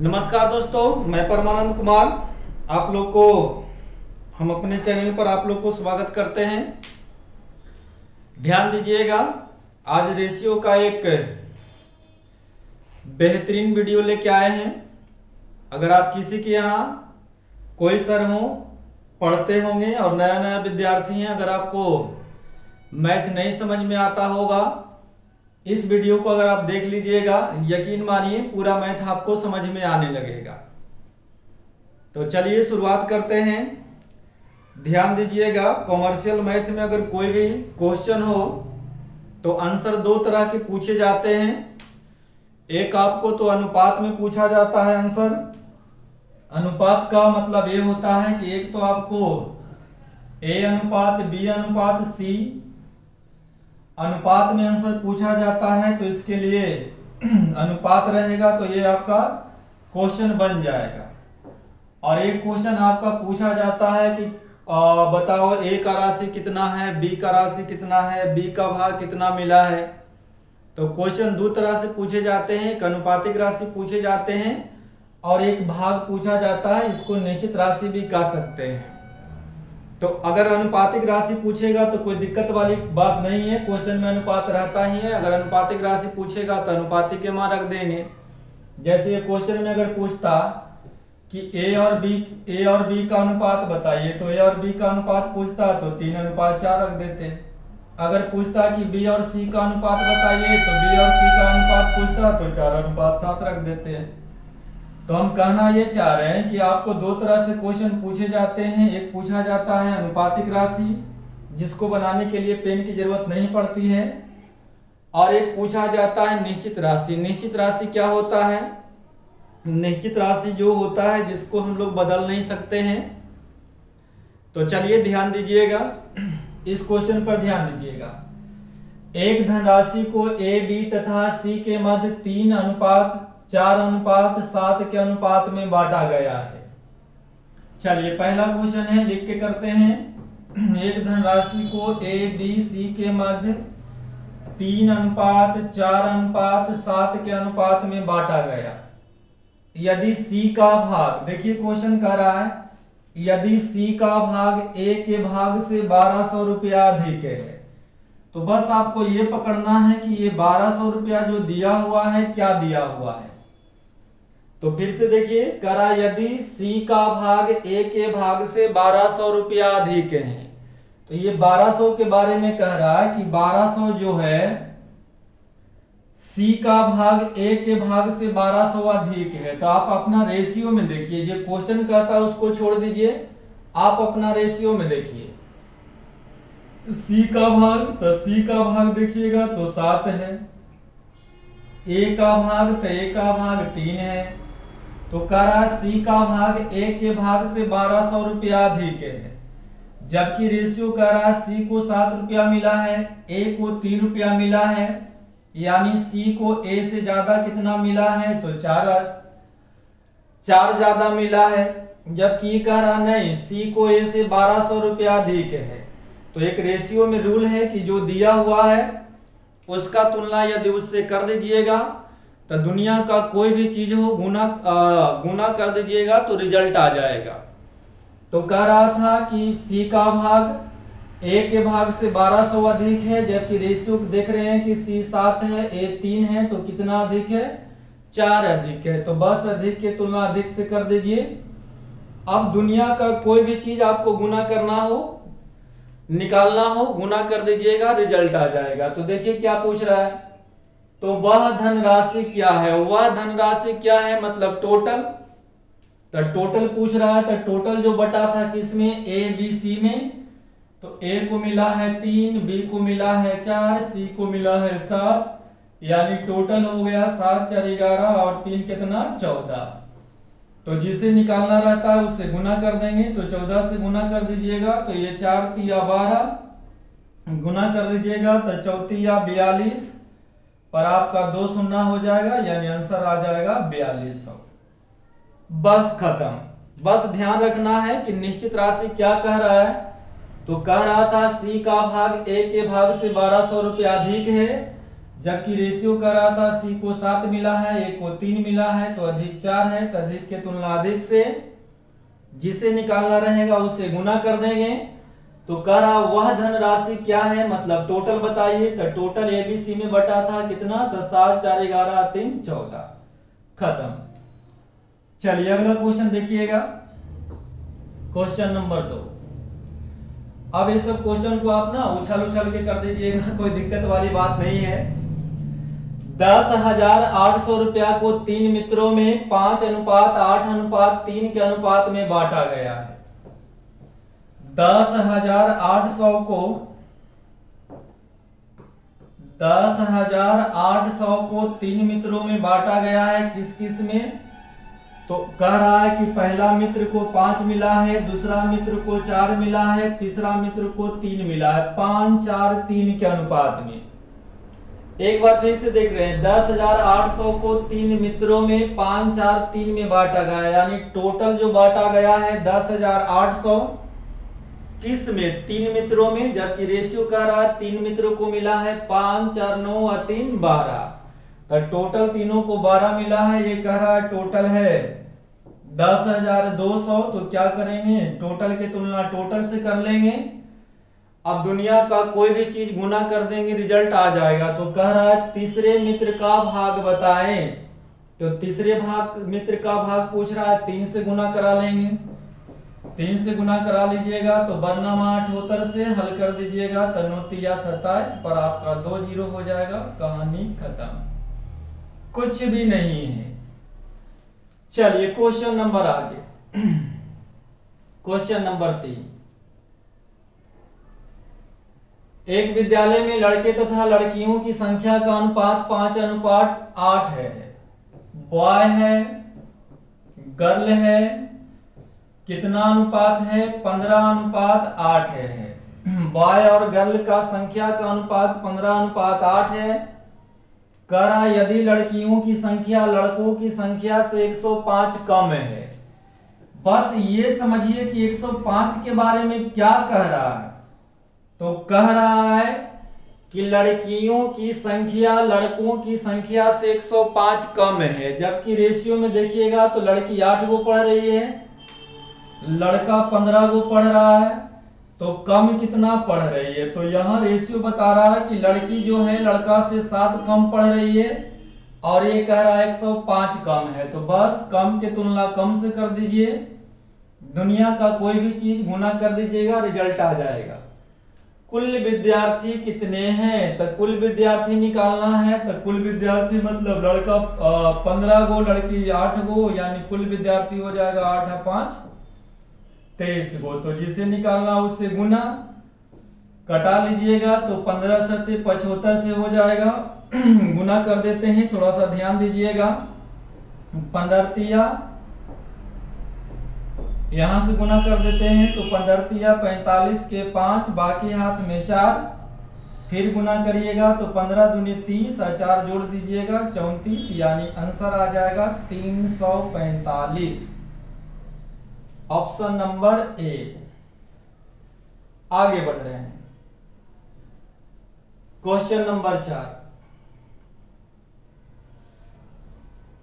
नमस्कार दोस्तों, मैं परमानंद कुमार आप लोग को हम अपने चैनल पर आप लोग को स्वागत करते हैं। ध्यान दीजिएगा, आज रेशियो का एक बेहतरीन वीडियो लेके आए हैं। अगर आप किसी के यहाँ कोई सर हो, पढ़ते होंगे और नया नया विद्यार्थी हैं, अगर आपको मैथ नहीं समझ में आता होगा, इस वीडियो को अगर आप देख लीजिएगा, यकीन मानिए पूरा मैथ आपको समझ में आने लगेगा। तो चलिए शुरुआत करते हैं। ध्यान दीजिएगा, कॉमर्शियल मैथ में अगर कोई भी क्वेश्चन हो तो आंसर दो तरह के पूछे जाते हैं। एक आपको तो अनुपात में पूछा जाता है आंसर। अनुपात का मतलब ये होता है कि एक तो आपको A अनुपात B अनुपात C अनुपात में आंसर पूछा जाता है, तो इसके लिए अनुपात रहेगा तो ये आपका क्वेश्चन बन जाएगा। और एक क्वेश्चन आपका पूछा जाता है कि बताओ A का राशि कितना है, B का राशि कितना है, B का भाग कितना मिला है। तो क्वेश्चन दो तरह से पूछे जाते हैं, एक अनुपातिक राशि पूछे जाते हैं और एक भाग पूछा जाता है, इसको निश्चित राशि भी कह सकते हैं। तो अगर अनुपातिक राशि पूछेगा तो कोई दिक्कत वाली बात नहीं है, क्वेश्चन में अनुपात रहता ही है। अगर अनुपातिक राशि पूछेगा तो अनुपातिक के मान रख देंगे। जैसे ये क्वेश्चन में अगर पूछता कि A और B का अनुपात बताइए, तो A और B का अनुपात पूछता तो 3:4 रख देते। अगर पूछता कि B और C का अनुपात बताइए, तो B और C का अनुपात पूछता तो 4:7 रख देते। तो हम कहना ये चाह रहे हैं कि आपको दो तरह से क्वेश्चन पूछे जाते हैं। एक पूछा जाता है अनुपातिक राशि, जिसको बनाने के लिए पेन की जरूरत नहीं पड़ती है, और एक पूछा जाता है निश्चित राशि। निश्चित राशि क्या होता है? निश्चित राशि जो होता है जिसको हम लोग बदल नहीं सकते हैं। तो चलिए ध्यान दीजिएगा, इस क्वेश्चन पर ध्यान दीजिएगा। एक धनराशि को A, B तथा C के मध्य 3:4:7 के अनुपात में बांटा गया है। चलिए पहला क्वेश्चन है, लिख के करते हैं। एक धनराशि को A, B, C के मध्य 3:4:7 के अनुपात में बांटा गया। यदि C का भाग, देखिए क्वेश्चन कह रहा है, यदि C का भाग A के भाग से 1200 रुपया अधिक है, तो बस आपको ये पकड़ना है कि ये 1200 रुपया जो दिया हुआ है क्या दिया हुआ है। तो फिर से देखिए, करा यदि C का भाग A के भाग से 1200 रुपया अधिक है, तो ये 1200 के बारे में कह रहा है कि 1200 जो है C का भाग A के भाग से 1200 अधिक है। तो आप अपना रेशियो में देखिए, जो क्वेश्चन कहता है उसको छोड़ दीजिए, आप अपना रेशियो में देखिए। C का भाग, तो C का भाग देखिएगा तो 7 है। A का भाग, तो A का भाग 3 है। तो कह रहा है C का भाग A के भाग से 1200 रुपया अधिक है, जबकि रेशियो कह रहा है C को 7 रुपया मिला है, A को 3 रुपया मिला है, यानी C को A से ज्यादा कितना मिला है, तो 4 ज्यादा मिला है। जबकि कह रहा नहीं, C को A से 1200 रुपया अधिक है। तो एक रेशियो में रूल है कि जो दिया हुआ है उसका तुलना यदि उससे कर दीजिएगा, तो दुनिया का कोई भी चीज हो गुना कर दीजिएगा तो रिजल्ट आ जाएगा। तो कह रहा था कि C का भाग A के भाग से 1200 अधिक है, जबकि रेशियो देख रहे हैं कि C 7 है, A 3 है, तो कितना अधिक है, 4 अधिक है। तो बस अधिक की तुलना अधिक से कर दीजिए। अब दुनिया का कोई भी चीज आपको गुना करना हो, निकालना हो, गुना कर दीजिएगा, रिजल्ट आ जाएगा। तो देखिए क्या पूछ रहा है, तो वह धनराशि क्या है। वह धनराशि क्या है मतलब टोटल। तो टोटल पूछ रहा है, तो टोटल जो बटा था किसमें, A, B, C में। तो A को मिला है 3, B को मिला है 4, C को मिला है 7, यानी टोटल हो गया 7 4 11 और 3 कितना, 14। तो जिसे निकालना रहता है उससे गुना कर देंगे, तो 14 से गुना कर दीजिएगा, तो ये 4 तिया 12 गुना कर दीजिएगा, तो 4 तिया 42 पर आपका 2 शून्य हो जाएगा, यानी आंसर आ जाएगा 4200। बस खत्म। बस ध्यान रखना है कि निश्चित राशि क्या कह रहा है। तो कह रहा था C का भाग A के भाग से 1200 रुपया अधिक है, जबकि रेशियो कर रहा था सी को 7 मिला है, ए को 3 मिला है, तो अधिक 4 है, तो अधिक के तुलना अधिक से जिसे निकालना रहेगा उसे गुना कर देंगे। तो कह रहा वह धनराशि क्या है, मतलब टोटल बताइए। तो टोटल एबीसी में बटा था कितना, तो 7 4 11 3 14, खत्म। चलिए अगला क्वेश्चन देखिएगा, क्वेश्चन नंबर 2। अब ये सब क्वेश्चन को आप ना उछल उछल के कर दीजिएगा, कोई दिक्कत वाली बात नहीं है। 10,800 रुपया को 3 मित्रों में 5:8:3 के अनुपात में बांटा गया है। 10,800 को 3 मित्रों में बांटा गया है, किस किस में। तो कह रहा है कि पहला मित्र को 5 मिला है, दूसरा मित्र को 4 मिला है, तीसरा मित्र को 3 मिला है, 5 4 3 के अनुपात में। एक बार फिर से देख रहे हैं, 10,800 को 3 मित्रों में 5 4 3 में बांटा गया, यानी टोटल जो बांटा गया है 10,800 किस में, 3 मित्रों में। जबकि रेशियो कह रहा है 3 मित्रों को मिला है 5 4 9 और 3 12, तो टोटल तीनों को 12 मिला है। ये कह रहा है टोटल है 10,200। तो क्या करेंगे, टोटल की तुलना टोटल से कर लेंगे। अब दुनिया का कोई भी चीज गुना कर देंगे, रिजल्ट आ जाएगा। तो कह रहा है तीसरे मित्र का भाग बताएं। तो तीसरे मित्र का भाग पूछ रहा है, 3 से गुना करा लेंगे। 3 से गुना करा लीजिएगा तो 92 से हल कर दीजिएगा, तो 9 या 27 पर आपका 2 0 हो जाएगा, कहानी खत्म, कुछ भी नहीं है। चलिए क्वेश्चन नंबर आगे, क्वेश्चन नंबर 3। एक विद्यालय में लड़के तथा लड़कियों की संख्या का अनुपात 5:8 है। बॉय है, गर्ल है, कितना अनुपात है, 15:8 है। बॉय और गर्ल का संख्या का अनुपात 15:8 है। कह रहा यदि लड़कियों की संख्या लड़कों की संख्या से 105 कम है। बस ये समझिए कि 105 के बारे में क्या कह रहा है। तो कह रहा है कि लड़कियों की संख्या लड़कों की संख्या से 105 कम है। जबकि रेशियो में देखिएगा तो लड़की 8 गो पढ़ रही है, लड़का 15 गो पढ़ रहा है, तो कम कितना पढ़ रही है। तो यहाँ रेशियो बता रहा है कि लड़की जो है लड़का से 7 कम पढ़ रही है, और ये कह रहा है 105 कम है। तो बस कम की तुलना कम से कर दीजिए, दुनिया का कोई भी चीज गुना कर दीजिएगा, रिजल्ट आ जाएगा। कुल विद्यार्थी कितने हैं, तो कुल विद्यार्थी निकालना है। तो कुल विद्यार्थी मतलब लड़का 15 गो, लड़की 8 गो, यानी कुल विद्यार्थी हो जाएगा 8 और 5 23 गो। तो जिसे निकालना उससे गुना कटा लीजिएगा, तो 15 सत्ते 75 से हो जाएगा। गुना कर देते हैं, थोड़ा सा ध्यान दीजिएगा। 15 तिया यहां से गुना कर देते हैं, तो 15 तिया 45 के 5, बाकी हाथ में 4, फिर गुना करिएगा तो 15 दूनी 30 और 4 जोड़ दीजिएगा 34, यानी आंसर आ जाएगा 345, ऑप्शन नंबर ए। आगे बढ़ रहे हैं, क्वेश्चन नंबर 4।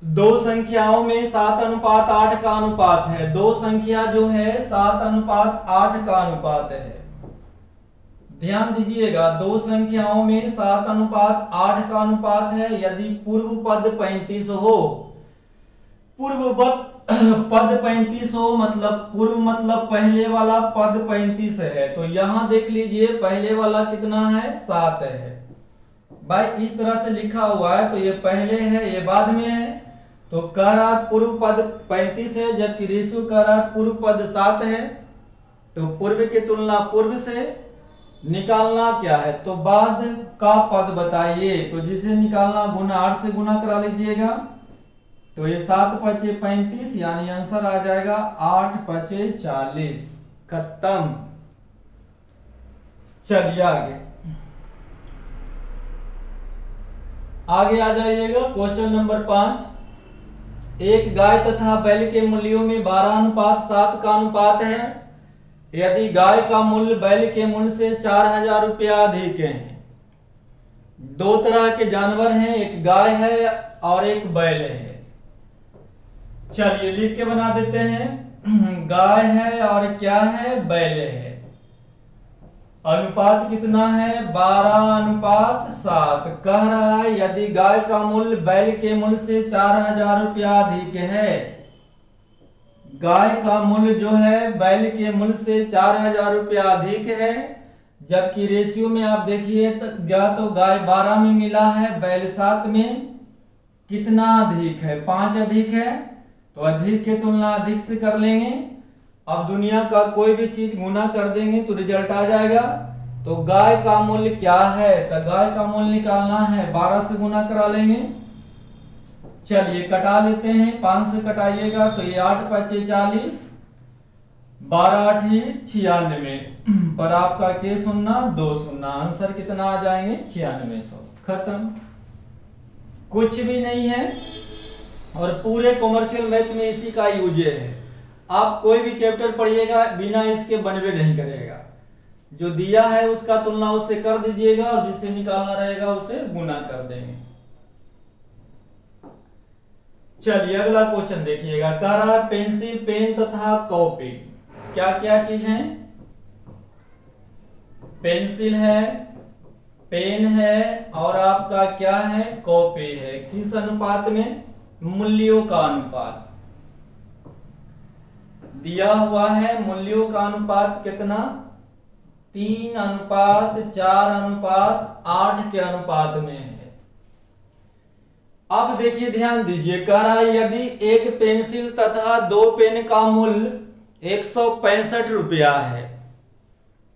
दो संख्याओं में 7:8 का अनुपात है। दो संख्या जो है 7:8 का अनुपात है। ध्यान दीजिएगा, दो संख्याओं में 7:8 का अनुपात है। यदि पूर्व पद 35 हो, पूर्व पद 35 हो, मतलब पूर्व मतलब पहले वाला पद 35 है, तो यहां देख लीजिए पहले वाला कितना है, 7 है। भाई इस तरह से लिखा हुआ है, तो ये पहले है ये बाद में है। तो कह रहा पूर्व पद 35 है, जबकि रेशियो कह रहा पूर्व पद 7 है। तो पूर्व की तुलना पूर्व से निकालना क्या है, तो बाद का पद बताइए। तो जिसे निकालना गुना 8 से गुना करा लीजिएगा, तो ये 7 पचे 35, यानी आंसर आ जाएगा 8 पचे 40, खत्म। चलिए आगे आ जाइएगा, क्वेश्चन नंबर 5। एक गाय तथा बैल के मूल्यों में 12:7 का अनुपात है। यदि गाय का मूल्य बैल के मूल्य से 4,000 रुपया अधिक है, दो तरह के जानवर हैं, एक गाय है और एक बैल है। चलिए लिख के बना देते हैं। गाय है और क्या है, बैल है। अनुपात कितना है, 12:7। कह रहा है यदि गाय का मूल्य बैल के मूल्य से 4000 रुपया अधिक है, गाय का मूल्य जो है बैल के मूल्य से 4000 रुपया अधिक है, जबकि रेशियो में आप देखिए तो गाय 12 में मिला है, बैल 7 में। कितना अधिक है, 5 अधिक है, तो अधिक की तुलना अधिक से कर लेंगे। अब दुनिया का कोई भी चीज गुना कर देंगे तो रिजल्ट आ जाएगा। तो गाय का मूल्य क्या है, तो गाय का मूल्य निकालना है, 12 से गुना करा लेंगे। चलिए कटा लेते हैं, 5 से कटाइएगा तो ये 8 × 5 = 40, 12 × 8 = 96। पर आपका के 0 2 0, आंसर कितना आ जाएंगे, 9600। खत्म, कुछ भी नहीं है। और पूरे कॉमर्शियल मैथ में इसी का यूज है। आप कोई भी चैप्टर पढ़िएगा बिना इसके बनवे नहीं करेगा। जो दिया है उसका तुलना उससे कर दीजिएगा और जिससे निकालना रहेगा उसे गुना कर देंगे। चलिए अगला क्वेश्चन देखिएगा। कह रहा है पेंसिल, पेन तथा कॉपी क्या क्या चीज है, पेंसिल है, पेन है और आपका क्या है, कॉपी है। किस अनुपात में, मूल्यों का अनुपात दिया हुआ है। मूल्यों का अनुपात कितना, 3:4:8 के अनुपात में है। अब देखिए ध्यान दीजिए, कह रहा है यदि एक पेंसिल तथा 2 पेन का मूल्य 165 रुपया है।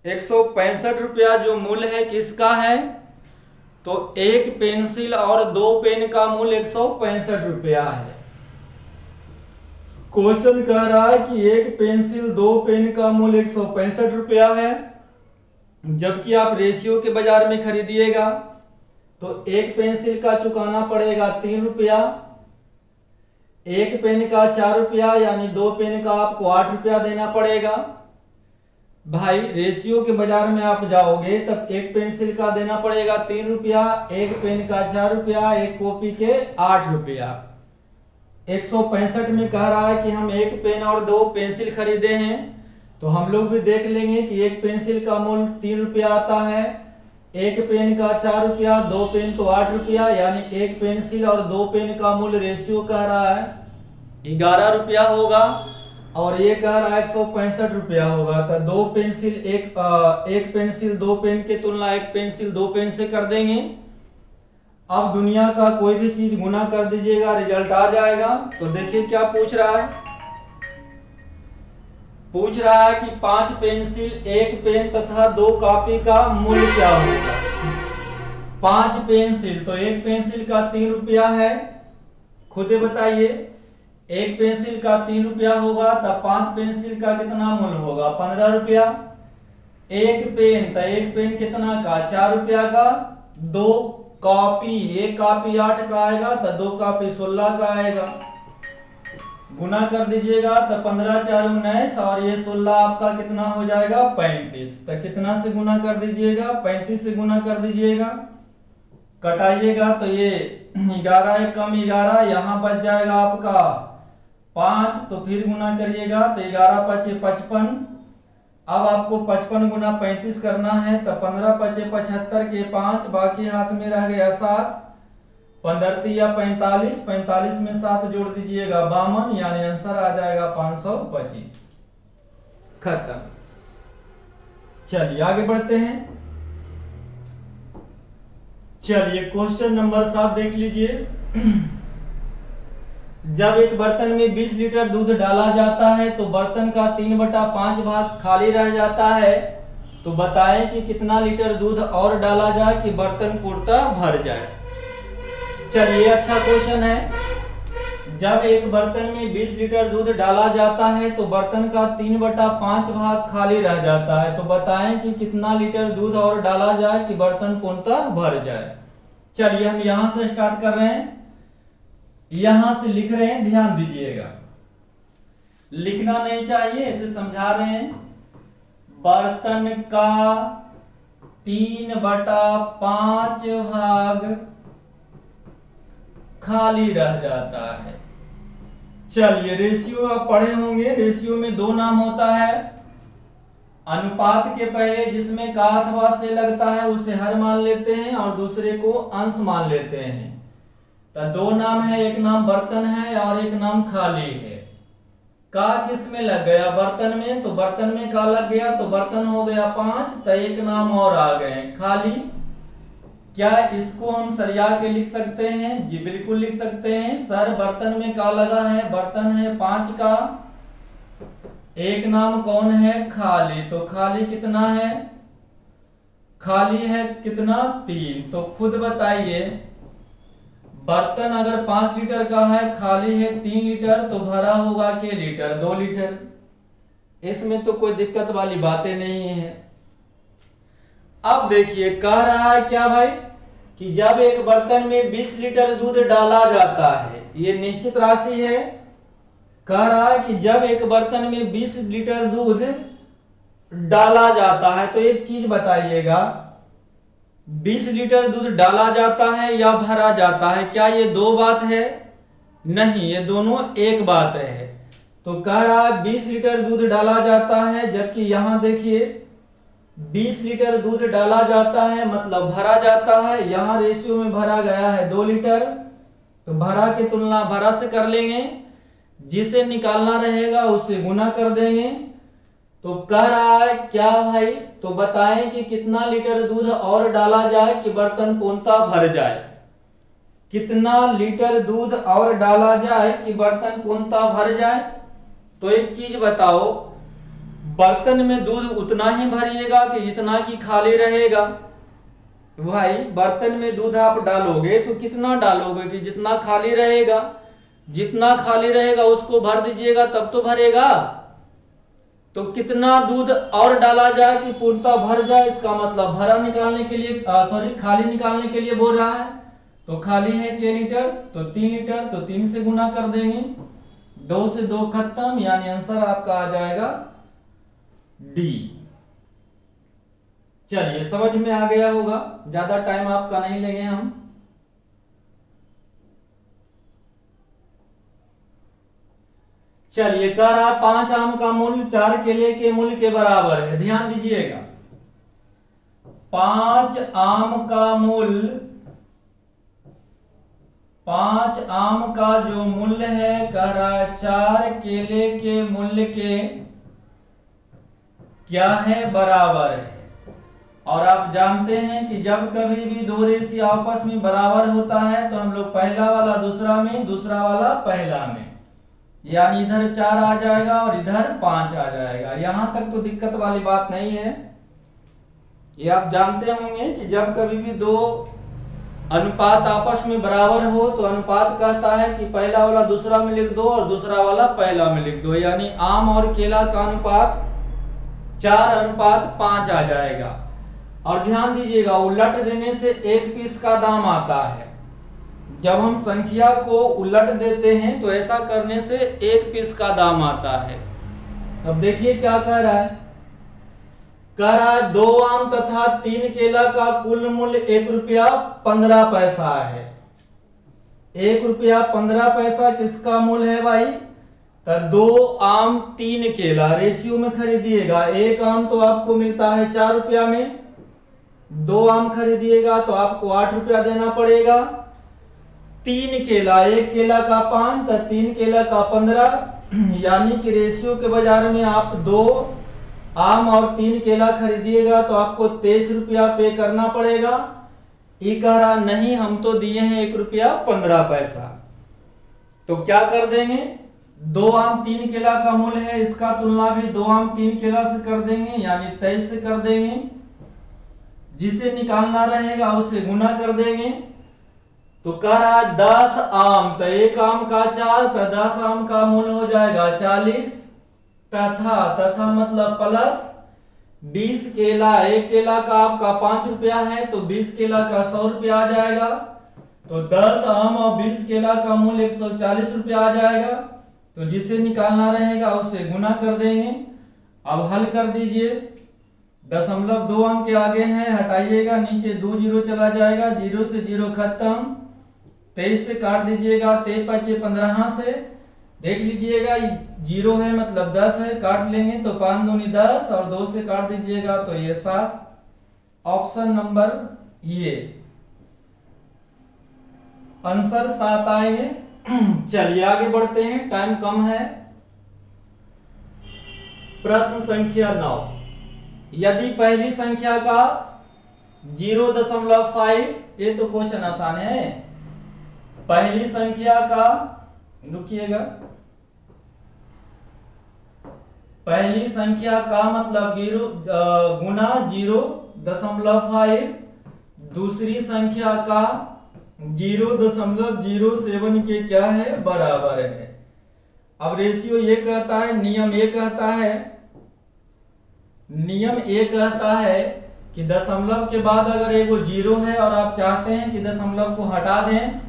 165 रुपया जो मूल्य है किसका है, तो एक पेंसिल और 2 पेन का मूल्य 165 रुपया है। क्वेश्चन कह रहा है कि एक पेंसिल 2 पेन का मूल्य 165 रुपया है, जबकि आप रेशियो के बाजार में खरीदिएगा तो एक पेंसिल का चुकाना पड़ेगा 3 रुपया, एक पेन का 4 रुपया, यानी 2 पेन का आपको 8 रुपया देना पड़ेगा। भाई रेशियो के बाजार में आप जाओगे तब एक पेंसिल का देना पड़ेगा 3 रुपया, एक पेन का 4 रुपया, एक कॉपी के 8 रुपया। 165 में कह रहा है कि हम एक पेन और 2 पेंसिल खरीदे हैं, तो हम लोग भी देख लेंगे कि एक पेंसिल का मूल्य 3 रुपया आता है, एक पेन का 4 रुपया, 2 पेन तो 8 रुपया, यानी एक पेंसिल और 2 पेन का मूल्य रेशियो कह रहा है 11 रुपया होगा और ये कह रहा है 165 रुपया होगा। तो 2 पेंसिल एक पेंसिल 2 पेन की तुलना एक पेंसिल 2 पेन से कर देंगे। अब दुनिया का कोई भी चीज गुना कर दीजिएगा, रिजल्ट आ जाएगा। तो देखिए क्या पूछ रहा है, पूछ रहा है कि 5 पेंसिल, 1 पेन तथा 2 कॉपी का मूल्य क्या होगा। 5 पेंसिल, तो एक पेंसिल का 3 रुपया है, खुद बताइए। एक पेंसिल का 3 रुपया होगा तब 5 पेंसिल का कितना मूल्य होगा, 15 रुपया। एक पेन, तो एक पेन कितना का, 4 रुपया का। 2 कॉपी, एक कॉपी 8 का आएगा तो 2 कॉपी 16 का आएगा। गुना कर दीजिएगा तो 15 × 4 = 19 और ये 16 आपका कितना हो जाएगा, 35। तो कितना से गुना कर दीजिएगा, 35 से गुना कर दीजिएगा। कटाइएगा तो ये 11 × 11, यहाँ बच जाएगा आपका 5, तो फिर गुना करिएगा तो 11 × 5 = 55। अब आपको 55 × 35 करना है तो 15 × 5 = 75 के 5, बाकी हाथ में रह गया 7, 15 या 45, 45 में 7 जोड़ दीजिएगा 52, यानी आंसर आ जाएगा 525। खत्म। चलिए आगे बढ़ते हैं। चलिए क्वेश्चन नंबर 7 देख लीजिए। जब एक बर्तन में 20 लीटर दूध डाला जाता है तो बर्तन का 3/5 भाग खाली रह जाता है, तो बताएं कि कितना लीटर दूध और डाला जाए कि बर्तन पूर्णतः भर जाए। चलिए अच्छा क्वेश्चन है। जब एक बर्तन में 20 लीटर दूध डाला जाता है तो बर्तन का 3/5 भाग खाली रह जाता है, तो बताएं कि कितना लीटर दूध और डाला जाए कि बर्तन पूर्णतः भर जाए। चलिए हम यहां से स्टार्ट कर रहे हैं, यहां से लिख रहे हैं, ध्यान दीजिएगा, लिखना नहीं चाहिए, इसे समझा रहे हैं। बर्तन का 3/5 भाग खाली रह जाता है। चलिए रेशियो आप पढ़े होंगे, रेशियो में दो नाम होता है। अनुपात के पहले जिसमें का अथवा से लगता है उसे हर मान लेते हैं और दूसरे को अंश मान लेते हैं। तो दो नाम है, एक नाम बर्तन है और एक नाम खाली है। का किस में लग गया? बर्तन में, तो बर्तन में का लग गया तो बर्तन हो गया 5, तो एक नाम और आ गए खाली। क्या इसको हम सरिया के लिख सकते हैं? जी बिल्कुल लिख सकते हैं सर। बर्तन में का लगा है, बर्तन है 5 का, एक नाम कौन है? खाली। तो खाली कितना है? खाली है कितना? 3। तो खुद बताइए, बर्तन अगर 5 लीटर का है, खाली है 3 लीटर, तो भरा होगा के लीटर? 2 लीटर। इसमें तो कोई दिक्कत वाली बातें नहीं है। अब देखिए कह रहा है क्या भाई कि जब एक बर्तन में 20 लीटर दूध डाला जाता है, ये निश्चित राशि है। कह रहा है कि जब एक बर्तन में 20 लीटर दूध डाला जाता है, तो एक चीज बताइएगा, 20 लीटर दूध डाला जाता है या भरा जाता है? क्या ये दो बात है? नहीं, ये दोनों एक बात है। तो कह रहा है 20 लीटर दूध डाला जाता है, जबकि यहां देखिए 20 लीटर दूध डाला जाता है मतलब भरा जाता है। यहां रेशियो में भरा गया है 2 लीटर, तो भरा की तुलना भरा से कर लेंगे, जिसे निकालना रहेगा उसे गुना कर देंगे। तो कह रहा है क्या भाई, तो बताएं कि कितना लीटर दूध और डाला जाए कि बर्तन पूर्णतः भर जाए? कितना लीटर दूध और डाला जाए कि बर्तन पूर्णतः भर जाए? तो एक चीज बताओ, बर्तन में दूध उतना ही भरिएगा कि जितना कि खाली रहेगा? भाई बर्तन में दूध आप डालोगे तो कितना डालोगे कि जितना खाली रहेगा? जितना खाली रहेगा उसको भर दीजिएगा तब तो भरेगा। तो कितना दूध और डाला जाए कि पूर्णतः भर जाए? इसका मतलब भरा निकालने के लिए खाली निकालने के लिए बोल रहा है। तो खाली है के लीटर, तो 3 लीटर, तो 3 से गुना कर देंगे, 2 से 2 खत्म, यानी आंसर आपका आ जाएगा डी। चलिए समझ में आ गया होगा, ज्यादा टाइम आपका नहीं लेंगे हम। चलिए कह रहा 5 आम का मूल्य 4 केले के मूल्य के बराबर है। ध्यान दीजिएगा, 5 आम का मूल्य, 5 आम का जो मूल्य है कह रहा है 4 केले के मूल्य के क्या है? बराबर है। और आप जानते हैं कि जब कभी भी दो रेशियो आपस में बराबर होता है तो हम लोग पहला वाला दूसरा में, दूसरा वाला पहला में, यानी इधर 4 आ जाएगा और इधर 5 आ जाएगा। यहां तक तो दिक्कत वाली बात नहीं है। ये आप जानते होंगे कि जब कभी भी दो अनुपात आपस में बराबर हो तो अनुपात कहता है कि पहला वाला दूसरा में लिख दो और दूसरा वाला पहला में लिख दो, यानी आम और केला का अनुपात 4:5 आ जाएगा। और ध्यान दीजिएगा, उलट देने से एक पीस का दाम आता है। जब हम संख्या को उलट देते हैं तो ऐसा करने से एक पीस का दाम आता है। अब देखिए क्या कह रहा है, कह रहा है 2 आम तथा 3 केला का कुल मूल्य 1 रुपया 15 पैसा है। 1 रुपया 15 पैसा किसका मूल्य है भाई? तो 2 आम 3 केला रेशियो में खरीदिएगा। एक आम तो आपको मिलता है 4 रुपया में, 2 आम खरीदिएगा तो आपको 8 रुपया देना पड़ेगा। 3 केला, एक केला का 5, तो 3 केला का 15, यानी कि रेशियो के बाजार में आप 2 आम और 3 केला खरीदिएगा तो आपको 23 रुपया पे करना पड़ेगा। ये कह रहा नहीं, हम तो दिए हैं 1 रुपया 15 पैसा। तो क्या कर देंगे, 2 आम 3 केला का मूल्य है, इसका तुलना भी 2 आम 3 केला से कर देंगे, यानी 23 से कर देंगे। जिसे निकालना रहेगा उसे गुना कर देंगे। तो कह रहा है 10 आम, तो एक आम का 4, तो 10 आम का मूल्य हो जाएगा 40, तथा मतलब प्लस 20 केला, एक केला का आपका 5 रुपया है तो 20 केला का 100 रुपया आ जाएगा। तो 10 आम और 20 केला का मूल्य 140 रुपया आ जाएगा। तो जिसे निकालना रहेगा उसे गुना कर देंगे। अब हल कर दीजिए, दशमलव 2 अंक के आगे है, हटाइएगा, नीचे 2 जीरो चला जाएगा, 0 से 0 खत्म, 23 से काट दीजिएगा, 23 5 15 से देख लीजिएगा, 0 है मतलब 10 है, काट लेंगे तो 5 दूनी 10 और 2 से काट दीजिएगा तो ये 7। ऑप्शन नंबर ये आंसर 7 आएंगे। चलिए आगे बढ़ते हैं, टाइम कम है। प्रश्न संख्या 9, यदि पहली संख्या का 0.5, ये तो क्वेश्चन आसान है, पहली संख्या का, रुकिएगा, पहली संख्या का मतलब गुना 0.5, दूसरी संख्या का 0.07 के क्या है, बराबर है। अब रेशियो ये कहता है, नियम ये कहता है कि दशमलव के बाद अगर एगो 0 है और आप चाहते हैं कि दशमलव को हटा दें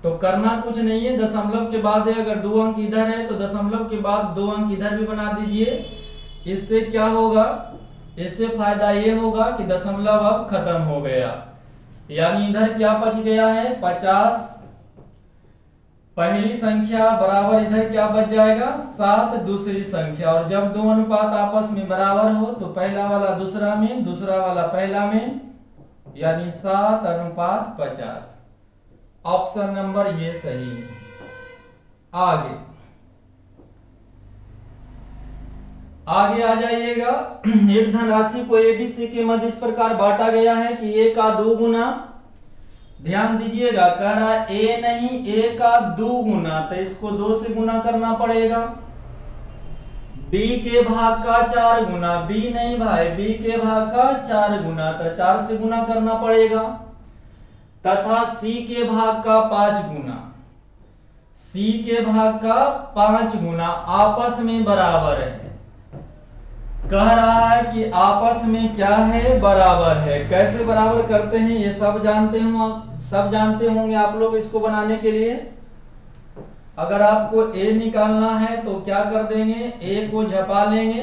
तो करना कुछ नहीं है, दशमलव के बाद है, अगर 2 अंक इधर है तो दशमलव के बाद 2 अंक इधर भी बना दीजिए। इससे क्या होगा, इससे फायदा ये होगा कि दशमलव अब खत्म हो गया, यानी इधर क्या बच गया है, 50, पहली संख्या बराबर इधर क्या बच जाएगा, 7 दूसरी संख्या, और जब दो अनुपात आपस में बराबर हो तो पहला वाला दूसरा में, दूसरा वाला पहला में, यानी 7:50। ऑप्शन नंबर ये सही है। आगे आ जाइएगा। एक धनराशि को एबीसी के मध्य इस प्रकार बांटा गया है कि ए का 2 गुना, ध्यान दीजिएगा, कह रहा है ए नहीं, ए का 2 गुना, तो इसको 2 से गुना करना पड़ेगा। बी के भाग का 4 गुना, बी नहीं भाई, बी के भाग का 4 गुना, तो 4 से गुना करना पड़ेगा। तथा सी के भाग का 5 गुना, सी के भाग का 5 गुना, आपस में बराबर है। कह रहा है कि आपस में क्या है, बराबर है। कैसे बराबर करते हैं ये सब जानते होंगे आप लोग। इसको बनाने के लिए अगर आपको a निकालना है तो क्या कर देंगे, a को झपा लेंगे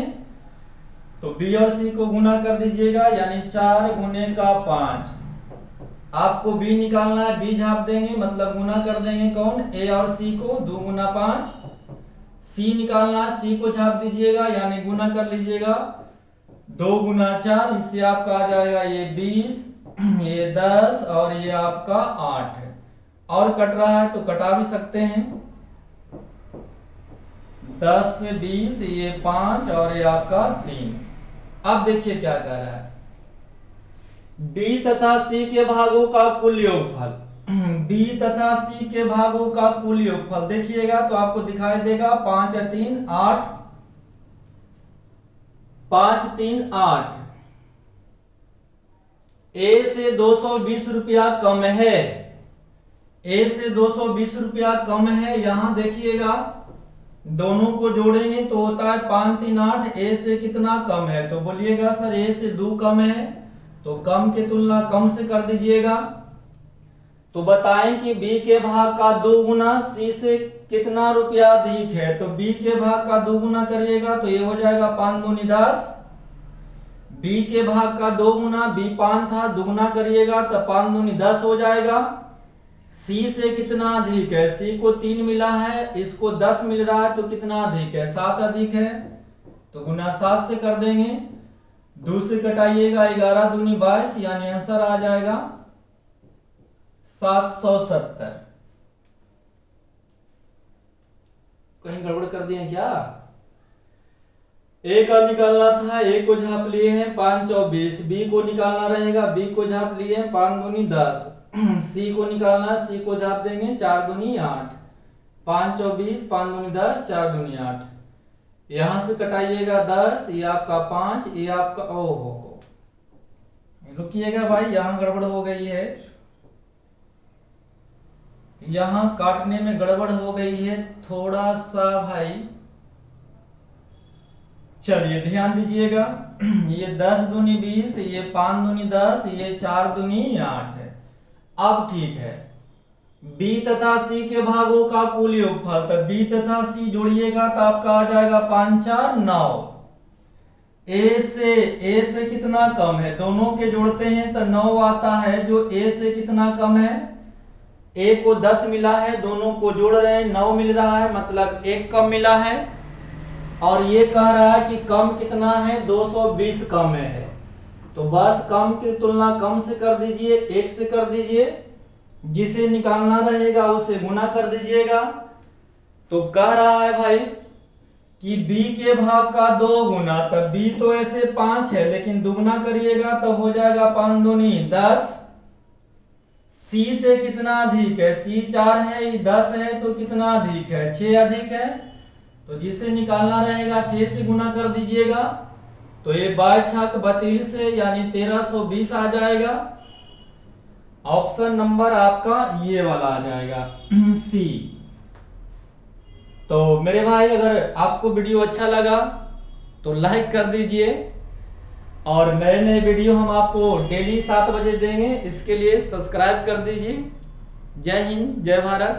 तो b और c को गुना कर दीजिएगा, यानी 4 गुने का 5। आपको b निकालना है, b झाप देंगे मतलब गुना कर देंगे, कौन, a और c को, 2 गुना 5। c निकालना है, c को झाप दीजिएगा यानी गुना कर लीजिएगा, 2 गुना 4, इससे आपका आ जाएगा ये 20, ये 10 और ये आपका 8 है। और कट रहा है तो कटा भी सकते हैं, 10 से 20, ये 5 और ये आपका 3। अब देखिए क्या कह रहा है, b तथा c के भागों का कुल योगफल, b तथा c के भागों का कुल योगफल देखिएगा तो आपको दिखाई देगा 5 3 8, 5 3 8। ए से 220 रुपया कम है, ए से 220 रुपया कम है। यहां देखिएगा दोनों को जोड़ेंगे तो होता है 5 3 8, ए से कितना कम है, तो बोलिएगा सर ए से 2 कम है, तो कम की तुलना कम से कर दीजिएगा। तो बताएं कि b के भाग का 2 गुना c से कितना रुपया अधिक है, तो b के भाग का 2 गुना करिएगा तो ये हो जाएगा 5 दूनी 10, b के भाग का 2 गुना, b 5 था, दुगुना करिएगा तो 5 दूनी 10 हो जाएगा। c से कितना अधिक है, c को 3 मिला है, इसको 10 मिल रहा है, तो कितना अधिक है, 7 अधिक है, तो गुना 7 से कर देंगे, 2 से कटाइएगा, 11 दूनी 22, यानी आंसर आ जाएगा 770। कहीं गड़बड़ कर दिए क्या, ए का निकालना था, ए को झाप लिए हैं 5 और 20, बी को निकालना रहेगा, बी को झाप लिए हैं 5 दूनी 10, सी को निकालना है, सी को झाप देंगे 4 दूनी 8, 5 और 20, 5 दूनी 10, 4 दूनी 8, यहां से कटाइएगा 10, ये आपका 5, ये आपका, ओहो रुकिएगा भाई, यहां गड़बड़ हो गई है, यहां काटने में गड़बड़ हो गई है थोड़ा सा भाई, चलिए ध्यान दीजिएगा। ये 10 दूनी 20, ये 5 दूनी 10, ये 4 दूनी 8 है। अब ठीक है, b तथा c के भागों का कुल योगफल, तो b तथा c जोड़िएगा तो आपका आ जाएगा 5 4 9, ए से कितना कम है, दोनों के जोड़ते हैं तो 9 आता है, जो ए से कितना कम है, ए को 10 मिला है, दोनों को जोड़ रहे हैं 9 मिल रहा है, मतलब एक कम मिला है। और ये कह रहा है कि कम कितना है, 220 कम है। तो बस कम की तुलना कम से कर दीजिए, 1 से कर दीजिए, जिसे निकालना रहेगा उसे गुना कर दीजिएगा। तो कह रहा है भाई कि b के भाग का 2 गुना, तब b तो ऐसे 5 है लेकिन दुगना करिएगा तो हो जाएगा 5 दूनी 10। c से कितना अधिक है, c 4 है, ये 10 है, तो कितना अधिक है, 6 अधिक है। तो जिसे निकालना रहेगा 6 से गुना कर दीजिएगा, तो ये 22 32 है, यानी 1320 आ जाएगा। ऑप्शन नंबर आपका ये वाला आ जाएगा सी। तो मेरे भाई अगर आपको वीडियो अच्छा लगा तो लाइक कर दीजिए, और नए नए वीडियो हम आपको डेली 7 बजे देंगे, इसके लिए सब्सक्राइब कर दीजिए। जय हिंद, जय भारत।